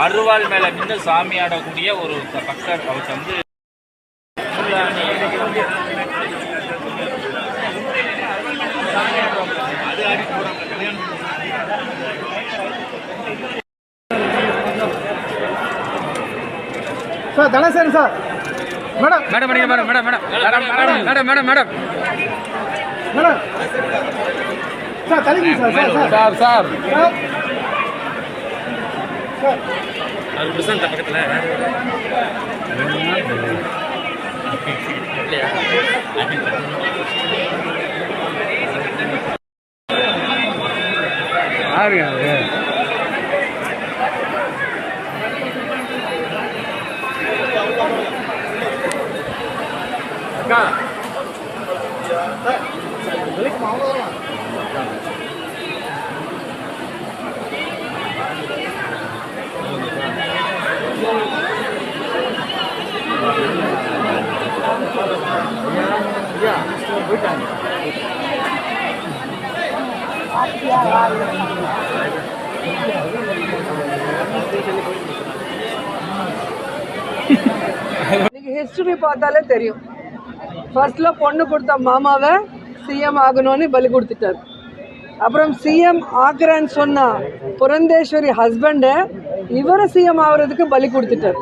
அருவாள் மேல நின்று சாமி ஆடக்கூடிய ஒரு பக்தர். அவருக்கு வந்து sir Dhanasekar sir madam madam madam madam madam madam madam madam madam madam sir தலைக்கு sir sir sir sir sir அது பிரசன்ட் பக்கத்துல யாருங்க அது அக்கா நீங்க ஹிஸ்டரி பார்த்தாலே தெரியும். ஃபர்ஸ்ட்ல பொண்ணு கொடுத்த மாமாவை சிஎம் ஆகணும்னு பலி கொடுத்துட்டார். அப்புறம் சிஎம் ஆக்குறேன்னு சொன்னா புரந்தேஸ்வரி ஹஸ்பண்டை இவரை சிஎம் ஆகுறதுக்கு பலி கொடுத்துட்டார்.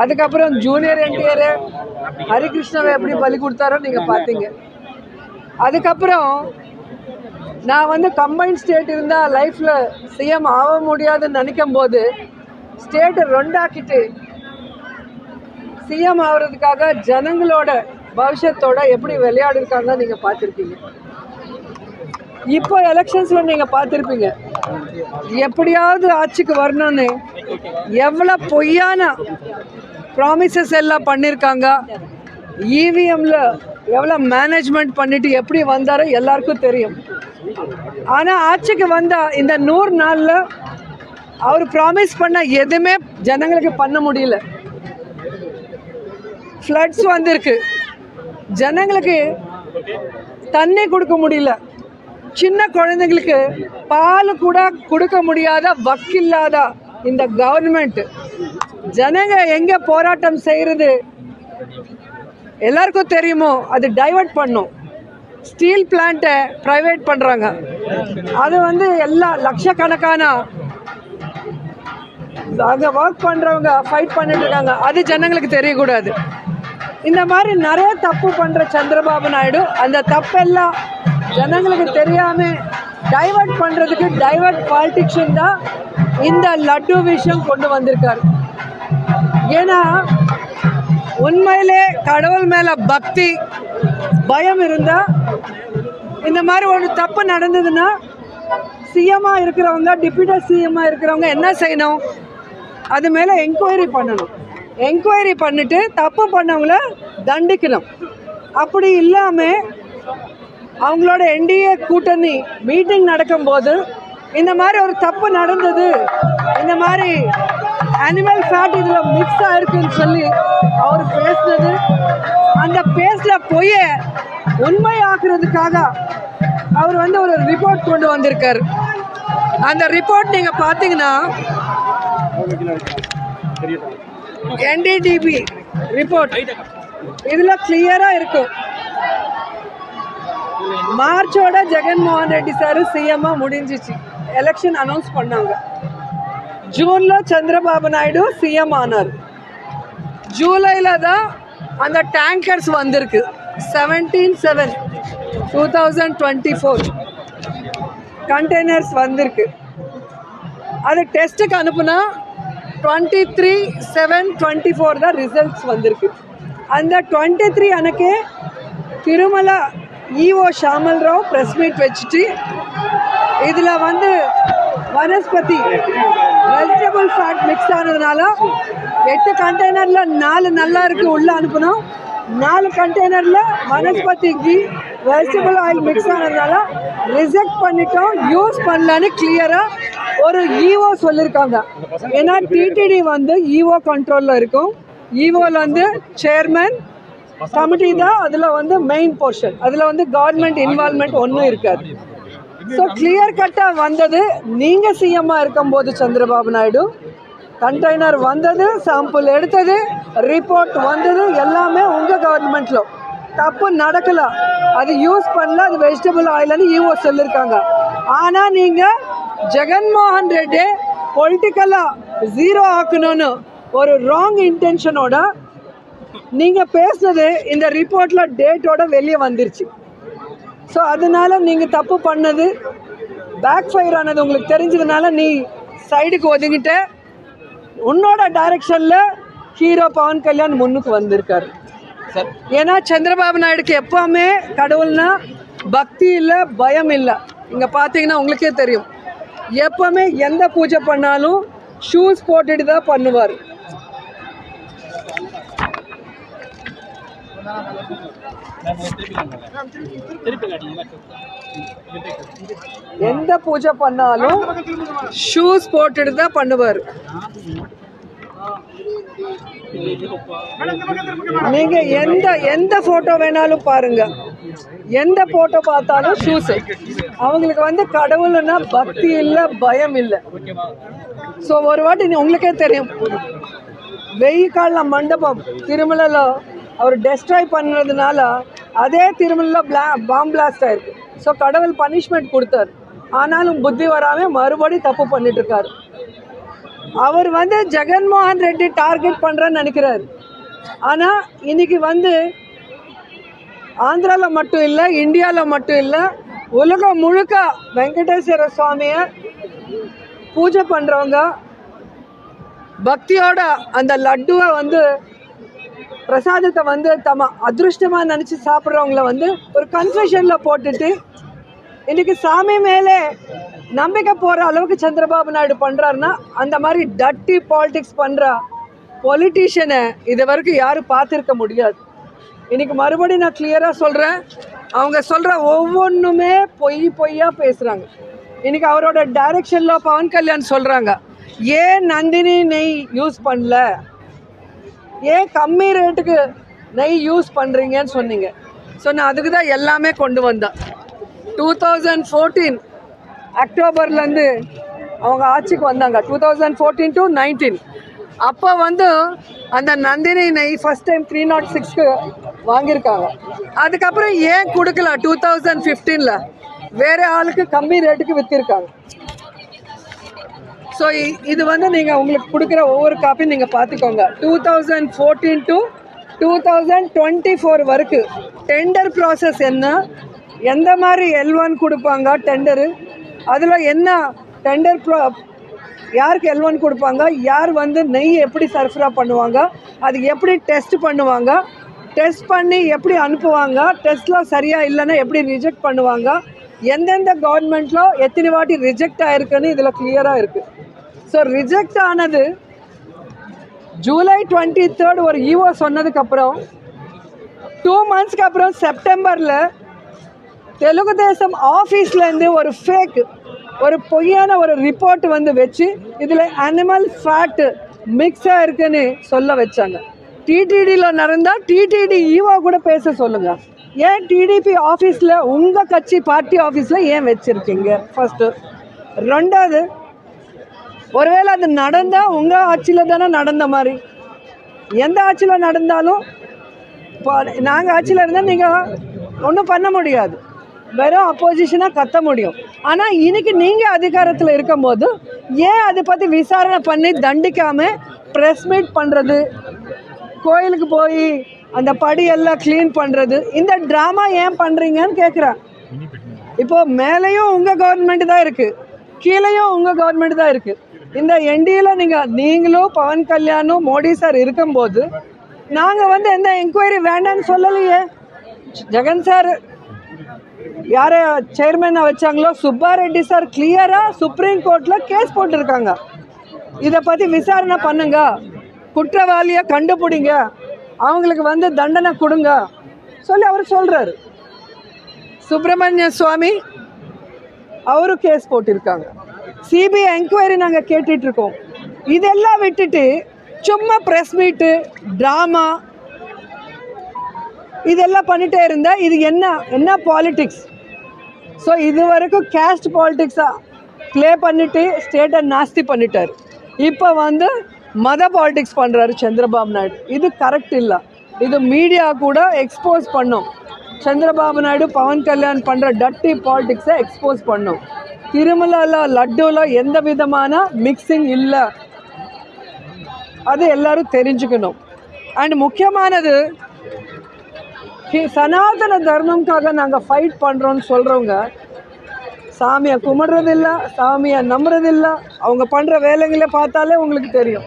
அதுக்கப்புறம் ஜூனியர் என்டிஆர் ஹரிகிருஷ்ணாவை எப்படி பலி கொடுத்தாரோ நீங்க பார்த்தீங்க. அதுக்கப்புறம் நான் வந்து கம்பைன் ஸ்டேட் இருந்தால் லைஃப்பில் சிஎம் ஆக முடியாதுன்னு நினைக்கும் போது ஸ்டேட்டை ரெண்டாக்கிட்டு சிஎம் ஆகிறதுக்காக ஜனங்களோட பவிஷ்யத்தோட எப்படி விளையாடிருக்காங்க நீங்கள் பார்த்துருக்கீங்க. இப்போ எலெக்ஷன்ஸில் நீங்கள் பார்த்துருப்பீங்க, எப்படியாவது ஆட்சிக்கு வரணும்னு எவ்வளோ பொய்யான ப்ராமிசஸ் எல்லாம் பண்ணியிருக்காங்க. இவிஎம்மில் எவ்வளோ மேனேஜ்மெண்ட் பண்ணிட்டு எப்படி வந்தாரோ எல்லாருக்கும் தெரியும். ஆனால் ஆட்சிக்கு வந்தால் இந்த 100 நாளில் அவர் ப்ராமிஸ் பண்ண எதுவுமே ஜனங்களுக்கு பண்ண முடியல. ஃப்ளட்ஸ் வந்திருக்கு, ஜனங்களுக்கு தண்ணி கொடுக்க முடியல, சின்ன குழந்தைங்களுக்கு பால் கூட கொடுக்க முடியாத வக்கில்லாத இந்த கவர்மெண்ட். ஜனங்க எங்கே போராட்டம் செய்கிறது எல்லாருக்கும் தெரியுமோ, அது டைவர்ட் பண்ணும். ஸ்டீல் பிளான்ட்டை ப்ரைவேட் பண்ணுறாங்க, அது வந்து எல்லா லட்சக்கணக்கான அங்கே ஒர்க் பண்ணுறவங்க ஃபைட் பண்ணிட்டு இருக்காங்க, அது ஜனங்களுக்கு தெரியக்கூடாது. இந்த மாதிரி நிறைய தப்பு பண்ணுற சந்திரபாபு நாயுடு அந்த தப்பெல்லாம் ஜனங்களுக்கு தெரியாமல் டைவர்ட் பண்ணுறதுக்கு டைவர்ட் பாலிட்டிக்ஷன் தான் இந்த லட்டு விஷயம் கொண்டு வந்திருக்காரு. ஏன்னா உண்மையிலே கடவுள் மேலே பக்தி பயம் இருந்தால் இந்த மாதிரி ஒரு தப்பு நடந்ததுன்னா சிஎம்மாக இருக்கிறவங்க டிப்யூட்டி சிஎம்மாக இருக்கிறவங்க என்ன செய்யணும், அது மேலே என்கொயரி பண்ணணும். என்கொயரி பண்ணிவிட்டு தப்பு பண்ணவங்கள தண்டிக்கணும். அப்படி இல்லாமல் அவங்களோட என்டிஏ கூட்டணி மீட்டிங் நடக்கும்போது இந்த மாதிரி ஒரு தப்பு நடந்தது, இந்த மாதிரி அனிமல் ஃபேட் இதில் மிக்ஸ் ஆகிருக்குன்னு சொல்லி அவர் பேசுனது, அந்த பேஸில் போய் உண்மையாக்குறதுக்காக அவர் வந்து ஒரு ரிப்போர்ட் கொண்டு வந்திருக்கார். அந்த ரிப்போர்ட் நீங்கள் பார்த்தீங்கன்னா NDDB ரிப்போர்ட் இதில் கிளியராக இருக்கும். மார்ச்சோட ஜெகன்மோகன் ரெட்டி சார் சிஎம்மாக முடிஞ்சிச்சு, எலெக்ஷன் அனௌன்ஸ் பண்ணாங்க. ஜூனில் சந்திரபாபு நாயுடு சிஎம் ஆனார். ஜூலையில் தான் அந்த டேங்கர்ஸ் வந்திருக்கு. 17/7/2024 கண்டெய்னர்ஸ் வந்திருக்கு. அது டெஸ்ட்டுக்கு அனுப்புனா 23/7/24 தான் ரிசல்ட்ஸ் வந்திருக்கு. அந்த 23 அன்னைக்கே Tirumala EO Shyamala Rao press meet வச்சுட்டு இதில் வந்து வனஸ்பதி வெஜிடபிள் ஃபேட் மிக்ஸ் ஆனதுனால 8 கண்டெய்னரில் 4 நல்லா இருக்குது உள்ளே அனுப்பணும், 4 கண்டெய்னரில் vanaspati ghee vegetable oil mix ஆனதுனால ரிஜெக்ட் பண்ணிட்டோம், யூஸ் பண்ணலான்னு கிளியராக ஒரு இஓ சொல்லியிருக்காங்க. ஏன்னா டிடிடி வந்து இஓ கண்ட்ரோலில் இருக்கும். இஓவில் வந்து சேர்மன் கமிட்டி தான் அதில் வந்து மெயின் போர்ஷன், அதில் வந்து கவர்மெண்ட் இன்வால்மெண்ட் ஒன்றும் இருக்காது. ஸோ கிளியர் கட்டாக வந்தது நீங்கள் சிஎம்மாக இருக்கும்போது சந்திரபாபு நாயுடு, கண்டெய்னர் வந்தது, சாம்பிள் எடுத்தது, ரிப்போர்ட் வந்தது, எல்லாமே உங்கள் கவர்மெண்ட்டில். தப்பு நடக்கல, அது யூஸ் பண்ணல, அது வெஜிடபிள் ஆயில்னு ஈஓ சொல்லியிருக்காங்க. ஆனால் நீங்கள் ஜெகன்மோகன் ரெட்டி பொலிட்டிக்கலாக ஜீரோ ஆக்கணும்னு ஒரு ராங் இன்டென்ஷனோட நீங்கள் பேசுனது இந்த ரிப்போர்ட்டில் டேட்டோட வெளியே வந்துருச்சு. ஸோ அதனால நீங்கள் தப்பு பண்ணது பேக் ஃபயர் ஆனது உங்களுக்கு தெரிஞ்சதுனால நீ சைடுக்கு ஒதுங்கிட்ட. உன்னோட டைரக்ஷனில் ஹீரோ பவன் கல்யாண் முன்னுக்கு வந்திருக்காரு. ஏன்னா சந்திரபாபு நாயுடுக்கு எப்போவுமே கடவுள்னா பக்தி இல்லை, பயம் இல்லை. இங்கே பார்த்தீங்கன்னா உங்களுக்கே தெரியும், எப்போவுமே எந்த பூஜை பண்ணாலும் ஷூஸ் போட்டுட்டு தான் பண்ணுவார். எந்த பூஜை பண்ணாலும் ஷூஸ் போட்டுட்டு தான் பண்ணுவார். நீங்க எந்த போட்டோ வேணாலும் பாருங்க, எந்த போட்டோ பார்த்தாலும் ஷூஸ். அவங்களுக்கு வந்து கடவுள்னா பக்தி இல்லை, பயம் இல்லை. ஸோ ஒரு வாட்டி உங்களுக்கே தெரியும், வெயில் கால மண்டபம் திருமலையில் அவர் டெஸ்ட்ராய் பண்ணுறதுனால அதே திருமலையில் பாம் பிளாஸ்ட் ஆயிருக்கு. ஸோ கடவுள் பனிஷ்மெண்ட் கொடுத்தார். ஆனாலும் புத்தி வராமல் மறுபடியும் தப்பு பண்ணிட்டு இருக்காரு. அவர் வந்து ஜெகன்மோகன் ரெட்டி டார்கெட் பண்ணுறேன்னு நினைக்கிறார். ஆனால் இன்னைக்கு வந்து ஆந்திராவில் மட்டும் இல்லை, இந்தியாவில் மட்டும் இல்லை, உலகம் முழுக்க வெங்கடேஸ்வர சுவாமியை பூஜை பண்ணுறவங்க, பக்தியோட அந்த லட்டுவை வந்து பிரசாதத்தை வந்து தம்ம அதிருஷ்டமாக நினச்சி சாப்பிட்றவங்கள வந்து ஒரு கன்ஃபியூஷனில் போட்டுட்டு இன்றைக்கி சாமி மேலே நம்பிக்கை போகிற அளவுக்கு சந்திரபாபு நாயுடு பண்ணுறாருன்னா, அந்த மாதிரி டட்டி பாலிடிக்ஸ் பண்ணுற பொலிட்டீஷியனை இது வரைக்கும் யாரும் பார்த்துருக்க முடியாது. இன்றைக்கி மறுபடியும் நான் கிளியராக சொல்கிறேன், அவங்க சொல்கிற ஒவ்வொன்றுமே பொய்யாக பேசுகிறாங்க. இன்றைக்கி அவரோட டைரக்ஷனில் பவன் கல்யாண் சொல்கிறாங்க, ஏன் நந்தினி நெய் யூஸ் பண்ணல, ஏன் கம்மி ரேட்டுக்கு நெய் யூஸ் பண்ணுறீங்கன்னு சொன்னீங்க. ஸோ நான் அதுக்கு தான் எல்லாமே கொண்டு வந்தேன். 2014 அக்டோபர்லேருந்து அவங்க ஆட்சிக்கு வந்தாங்க, 2014 to 19. அப்போ வந்து அந்த நந்தினி நெய் ஃபஸ்ட் டைம் 306க்கு வாங்கியிருக்காங்க. அதுக்கப்புறம் ஏன் கொடுக்கல 2015ல் வேறு ஆளுக்கு கம்மி ரேட்டுக்கு விற்றுருக்காங்க. ஸோ இது வந்து நீங்கள் உங்களுக்கு கொடுக்குற ஒவ்வொரு காப்பியும் நீங்கள் பார்த்துக்கோங்க. 2014 to 2024 வரைக்கும் டெண்டர் ப்ராசஸ் என்ன, எந்த மாதிரி L1 கொடுப்பாங்க டெண்டரு, அதில் என்ன டெண்டர் யாருக்கு L1 கொடுப்பாங்க, யார் வந்து நெய் எப்படி சர்ஃபரா பண்ணுவாங்க, அது எப்படி டெஸ்ட் பண்ணுவாங்க, டெஸ்ட் பண்ணி எப்படி அனுப்புவாங்க, டெஸ்ட்டில் சரியாக இல்லைன்னா எப்படி ரிஜெக்ட் பண்ணுவாங்க, எந்தெந்த கவர்மெண்ட்டில் எத்தனை வாட்டி ரிஜெக்ட் ஆகிருக்குன்னு இதில் கிளியராக இருக்குது. ஸோ ரிஜெக்ட் ஆனது ஜூலை 23 ஒரு ஈஓ சொன்னதுக்கப்புறம் 2 monthsக்கு அப்புறம் செப்டம்பரில் தெலுங்கு தேசம் ஆஃபீஸ்லேருந்து ஒரு ஃபேக், ஒரு பொய்யான ஒரு ரிப்போர்ட் வந்து வச்சு இதில் அனிமல் ஃபேட்டு மிக்ஸாக இருக்குன்னு சொல்ல வச்சாங்க. டிடிடியில் நடந்தால் டிடிடி ஈஓ கூட பேச சொல்லுங்கள். ஏன் டிடிபி ஆஃபீஸில் உங்கள் கட்சி பார்ட்டி ஆஃபீஸில் ஏன் வச்சுருக்கீங்க? ஃபஸ்ட்டு. ரெண்டாவது, ஒருவேளை அது நடந்தால் உங்கள் ஆட்சியில் தானே நடந்த மாதிரி. எந்த ஆட்சியில் நடந்தாலும் இப்போ நாங்கள் ஆட்சியில் இருந்தால் நீங்கள் ஒன்றும் பண்ண முடியாது, வெறும் அப்போசிஷனாக கத்த முடியும். ஆனால் இன்றைக்கி நீங்கள் அதிகாரத்தில் இருக்கும்போது ஏன் அதை பற்றி விசாரணை பண்ணி தண்டிக்காமல் ப்ரெஸ் மீட் பண்ணுறது, கோயிலுக்கு போய் அந்த படியெல்லாம் க்ளீன் பண்ணுறது, இந்த ட்ராமா ஏன் பண்ணுறீங்கன்னு கேட்குறேன். இப்போது மேலேயும் உங்கள் கவர்மெண்ட் தான் இருக்குது, கீழேயும் உங்கள் கவர்மெண்ட் தான் இருக்குது. இந்த என்டியில் நீங்களும் பவன் கல்யாணும் மோடி சார் இருக்கும்போது நாங்கள் வந்து எந்த என்கொயரி வேண்டான்னு சொல்லலையே. ஜெகன் சார் யாரை சேர்மனாக வச்சாங்களோ சுப்பாரெட்டி சார் கிளியராக சுப்ரீம் கோர்ட்டில் கேஸ் போட்டிருக்காங்க. இதை பற்றி விசாரணை பண்ணுங்க, குற்றவாளியை கண்டுபிடிங்க, அவங்களுக்கு வந்து தண்டனை கொடுங்க சொல்லி அவர் சொல்கிறாரு. சுப்பிரமணிய சுவாமி அவரும் கேஸ் போட்டிருக்காங்க. சிபிஐ என்கொயரி நாங்கள் கேட்டுட்ருக்கோம். இதெல்லாம் விட்டுட்டு சும்மா ப்ரெஸ் மீட்டு ட்ராமா இதெல்லாம் பண்ணிகிட்டே இருந்தால் இது என்ன பாலிட்டிக்ஸ்? ஸோ இது வரைக்கும் கேஸ்ட் பாலிடிக்ஸாக ப்ளே பண்ணிட்டு ஸ்டேட்டை நாஸ்தி பண்ணிட்டார். இப்போ வந்து மத பாலிடிக்ஸ் பண்ணுறாரு சந்திரபாபு நாயுடு. இது கரெக்ட் இல்லை. இது மீடியா கூட எக்ஸ்போஸ் பண்ணும். சந்திரபாபு நாயுடு பவன் கல்யாண் பண்ணுற டட்டி பாலிடிக்ஸை எக்ஸ்போஸ் பண்ணும். திருமலாவில் லட்டுவில் எந்த விதமான மிக்சிங் இல்லை, அது எல்லாரும் தெரிஞ்சுக்கணும். அண்ட் முக்கியமானது, சனாதன தர்மம்காக நாங்கள் ஃபைட் பண்ணுறோன்னு சொல்கிறவங்க சாமியை கும்பிட்றதில்ல, சாமியை நம்புறதில்ல. அவங்க பண்ணுற வேலைகளை பார்த்தாலே உங்களுக்கு தெரியும்.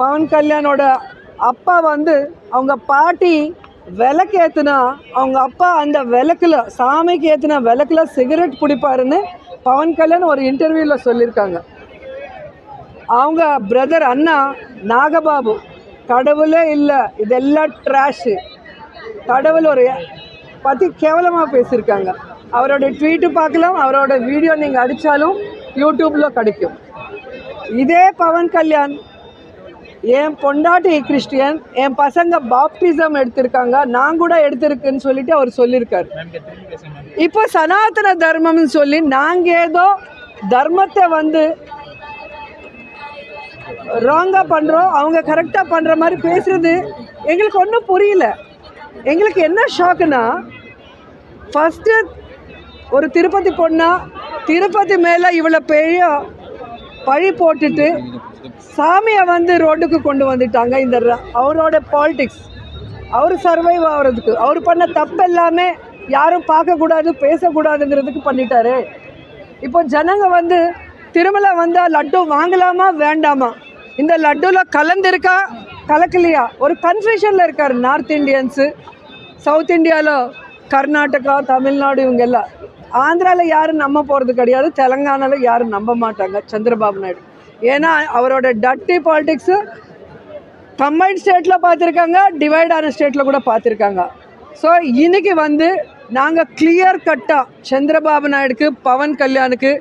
பவன் கல்யாணோட அப்பா வந்து அவங்க பாட்டி விளக்கு ஏற்றுனா அவங்க அப்பா அந்த விளக்கில், சாமிக்கு ஏற்றின விளக்கில் சிகரெட் பிடிப்பாருன்னு பவன் கல்யாண் ஒரு இன்டர்வியூவில் சொல்லியிருக்காங்க. அவங்க பிரதர் அண்ணா நாகபாபு கடவுளே இல்லை, இதெல்லாம் ட்ராஷு, கடவுள் ஒரு பற்றி கேவலமாக பேசியிருக்காங்க. அவரோட ட்வீட்டு பார்க்கலாம், அவரோட வீடியோ நீங்கள் அடித்தாலும் யூடியூப்பில் கிடைக்கும். இதே பவன் கல்யாண் என் பொண்டாட்டி கிறிஸ்டியன், என் பசங்க பாப்டிசம் எடுத்திருக்காங்க, நான் கூட எடுத்திருக்குன்னு சொல்லிட்டு அவர் சொல்லியிருக்காரு. இப்போ சனாதன தர்மம்னு சொல்லி நாங்கள் ஏதோ தர்மத்தை வந்து ராங்காக பண்ணுறோம், அவங்க கரெக்டாக பண்ணுற மாதிரி பேசுகிறது எங்களுக்கு ஒன்றும் புரியல. எங்களுக்கு என்ன ஷாக்குன்னா, ஃபஸ்ட்டு ஒரு திருப்பதி பொண்ணா திருப்பதி மேலே இவ்வளோ பெரிய பழி போட்டுட்டு சாமியை வந்து ரோட்டுக்கு கொண்டு வந்துட்டாங்க. இந்த அவரோட பாலிடிக்ஸ், அவர் சர்வைவ் ஆகிறதுக்கு, அவர் பண்ண தப்பு எல்லாமே யாரும் பார்க்கக்கூடாது பேசக்கூடாதுங்கிறதுக்கு பண்ணிட்டாரு. இப்போ ஜனங்க வந்து திருமலை வந்தால் லட்டு வாங்கலாமா வேண்டாமா, இந்த லட்டுவில் கலந்துருக்கா கலக்கலையா, ஒரு கன்ஃபியூஷனில் இருக்கார். நார்த் இண்டியன்ஸு, சவுத் இந்தியாவில் கர்நாடகா, தமிழ்நாடு, இவங்க எல்லாம். ஆந்திராவில் யாரும் நம்ப போகிறது கிடையாது, தெலுங்கானாவில் யாரும் நம்ப மாட்டாங்க சந்திரபாபு நாயுடு. ஏன்னா அவரோட டட்டி பாலிடிக்ஸு கம்பைன்ட் ஸ்டேட்டில் பார்த்துருக்காங்க, டிவைட் ஆன ஸ்டேட்டில் கூட பார்த்துருக்காங்க. ஸோ இன்றைக்கி வந்து நாங்கள் கிளியர் கட்டாக சந்திரபாபு நாயுடுக்கு பவன் கல்யாணுக்கு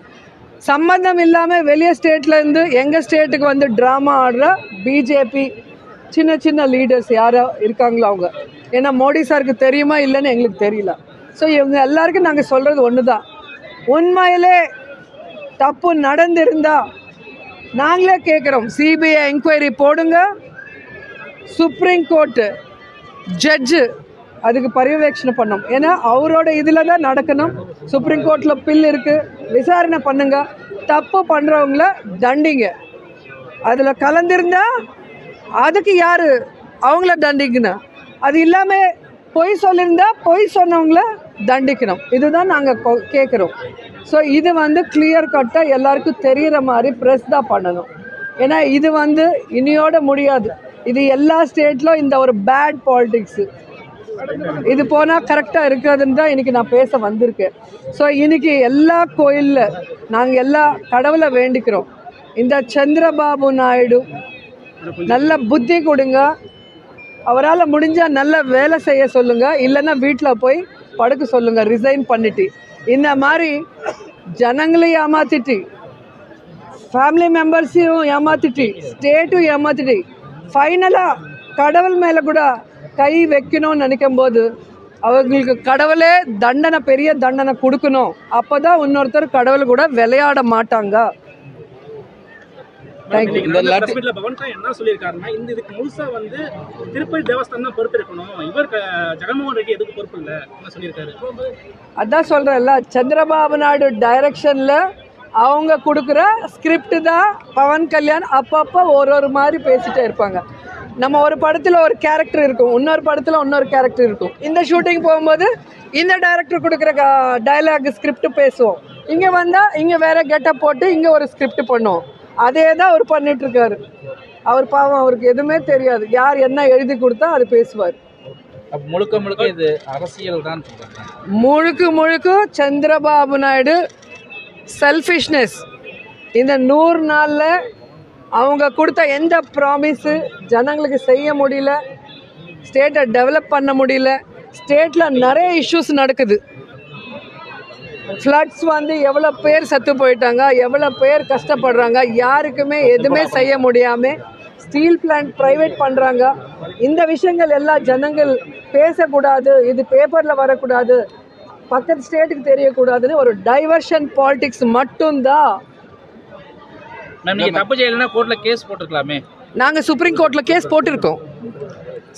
சம்மந்தம் இல்லாமல் வெளியே ஸ்டேட்லேருந்து எங்கள் ஸ்டேட்டுக்கு வந்து ட்ராமா ஆடுற பிஜேபி சின்ன சின்ன லீடர்ஸ் யாரோ இருக்காங்களோ அவங்க. ஏன்னா மோடி சாருக்கு தெரியுமா இல்லைன்னு எங்களுக்கு தெரியல. ஸோ இவங்க எல்லாருக்கும் நாங்கள் சொல்கிறது ஒன்று தான், உண்மையிலே தப்பு நடந்திருந்தா நாங்களே கேட்குறோம், சிபிஐ என்கொயரி போடுங்க, சுப்ரீம் கோர்ட்டு ஜட்ஜு அதுக்கு பரியவேட்சணை பண்ணோம். ஏன்னா அவரோட இதில் தான் நடக்கணும். சுப்ரீம் கோர்ட்டில் பில் இருக்குது, விசாரணை பண்ணுங்க, தப்பு பண்ணுறவங்கள தண்டிங்க. அதில் கலந்திருந்தா அதுக்கு யார் அவங்கள தண்டிக்கணும், அது இல்லாமல் பொய் சொல்லியிருந்தா பொய் சொன்னவங்கள தண்டிக்கணும். இதுதான் நாங்கள் கேட்குறோம். ஸோ இது வந்து கிளியர் கட்டாக எல்லாருக்கும் தெரிகிற மாதிரி ப்ரெஸ் தான் பண்ணணும். ஏன்னா இது வந்து இனியோட முடியாது. இது எல்லா ஸ்டேட்லும் இந்த ஒரு பேட் பாலிடிக்ஸு இது போனால் கரெக்டாக இருக்காதுன்னு தான் இன்றைக்கி நான் பேச வந்திருக்கேன். ஸோ இன்றைக்கி எல்லா கோயிலில் நாங்கள் எல்லா கடவுளை வேண்டிக்கிறோம், இந்த சந்திரபாபு நாயுடு நல்ல புத்தி கொடுங்க, அவரால் முடிஞ்சால் நல்ல வேலை செய்ய சொல்லுங்கள், இல்லைன்னா வீட்டில் போய் படுக்க சொல்லுங்கள் ரிசைன் பண்ணிட்டு. இந்த மாதிரி ஜனங்களையும் ஏமாற்றிட்டு, ஃபேமிலி மெம்பர்ஸையும் ஏமாற்றிட்டு, ஸ்டேட்டும் ஏமாற்றிட்டு, ஃபைனலாக கடவுள் மேலே கூட கை வைக்கணும்னு நினைக்கும் போது அவங்களுக்கு கடவுளே தண்டனை, பெரிய தண்டனை கொடுக்கணும். அப்போ தான் இன்னொருத்தர் கடவுள் கூட விளையாட மாட்டாங்க. என்ன சொல்லியிருக்காருன்னா, இந்த இதுக்கு முழுசா வந்து திருப்பதி தேவஸ்தானம் தான் பொறுப்பு இருக்கணும், இவர் ஜெகன்மோகன் ரெட்டி எதுக்கு பொறுப்பு இல்லை என்ன சொல்லியிருக்காரு. அதான் சொல்கிறேன்ல, சந்திரபாபு நாயுடு டைரக்ஷனில் அவங்க கொடுக்குற ஸ்கிரிப்ட் தான் பவன் கல்யாண் அப்பப்போ ஒரு மாதிரி பேசிகிட்டே இருப்பாங்க. நம்ம ஒரு படத்தில் ஒரு கேரக்டர் இருக்கும், இன்னொரு படத்தில் இன்னொரு கேரக்டர் இருக்கும். இந்த ஷூட்டிங் போகும்போது இந்த டைரக்டர் கொடுக்குற டைலாக் ஸ்கிரிப்ட் பேசுவோம், இங்கே வந்தால் இங்கே வேறு கெட்டப் போட்டு இங்கே ஒரு ஸ்கிரிப்ட் பண்ணுவோம். அதே தான் அவர் பண்ணிகிட்ருக்காரு. அவர் பாவம், அவருக்கு எதுவுமே தெரியாது, யார் என்ன எழுதி கொடுத்தா அது பேசுவார். முழுக்க முழுக்க இது அரசியல் தான். முழுக்க சந்திரபாபு நாயுடு செல்ஃபிஷ்னஸ். இந்த 100 நாளில் அவங்க கொடுத்த எந்த ப்ராமிஸு ஜனங்களுக்கு செய்ய முடியல, ஸ்டேட்டை டெவலப் பண்ண முடியல. ஸ்டேட்டில் நிறைய இஷ்யூஸ் நடக்குது. ஃப்ளட்ஸ் வந்து எவ்வளோ பேர் செத்து போயிட்டாங்க, எவ்வளோ பேர் கஷ்டப்படுறாங்க, யாருக்குமே எதுவுமே செய்ய முடியாமல் ஸ்டீல் பிளான்ட் ப்ரைவேட் பண்ணுறாங்க. இந்த விஷயங்கள் எல்லாம் ஜனங்கள் பேசக்கூடாது, இது பேப்பரில் வரக்கூடாது, பக்கத்து ஸ்டேட்டுக்கு தெரியக்கூடாதுன்னு ஒரு டைவர்ஷன் பாலிடிக்ஸ் மட்டும்தான். மேம் நீங்க தப்பு செய்யலைன்னா கோர்ட்ல கேஸ் போட்டுக்கலாமே. நாங்கள் சுப்ரீம் கோர்ட்டில் கேஸ் போட்டிருக்கோம்.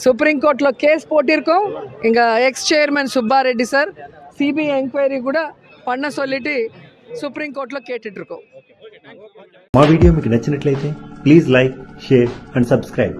சுப்ரீம் கோர்ட்டில் கேஸ் போட்டிருக்கோம். எங்கள் X chairman Subbareddy sir CBI enquiry கூட பண்ண சொல்லிட்டு సుప్రీం కోర్టులో కేట్టుకోం. మా వీడియో మీకు నచ్చినట్లయితే please like, share and subscribe.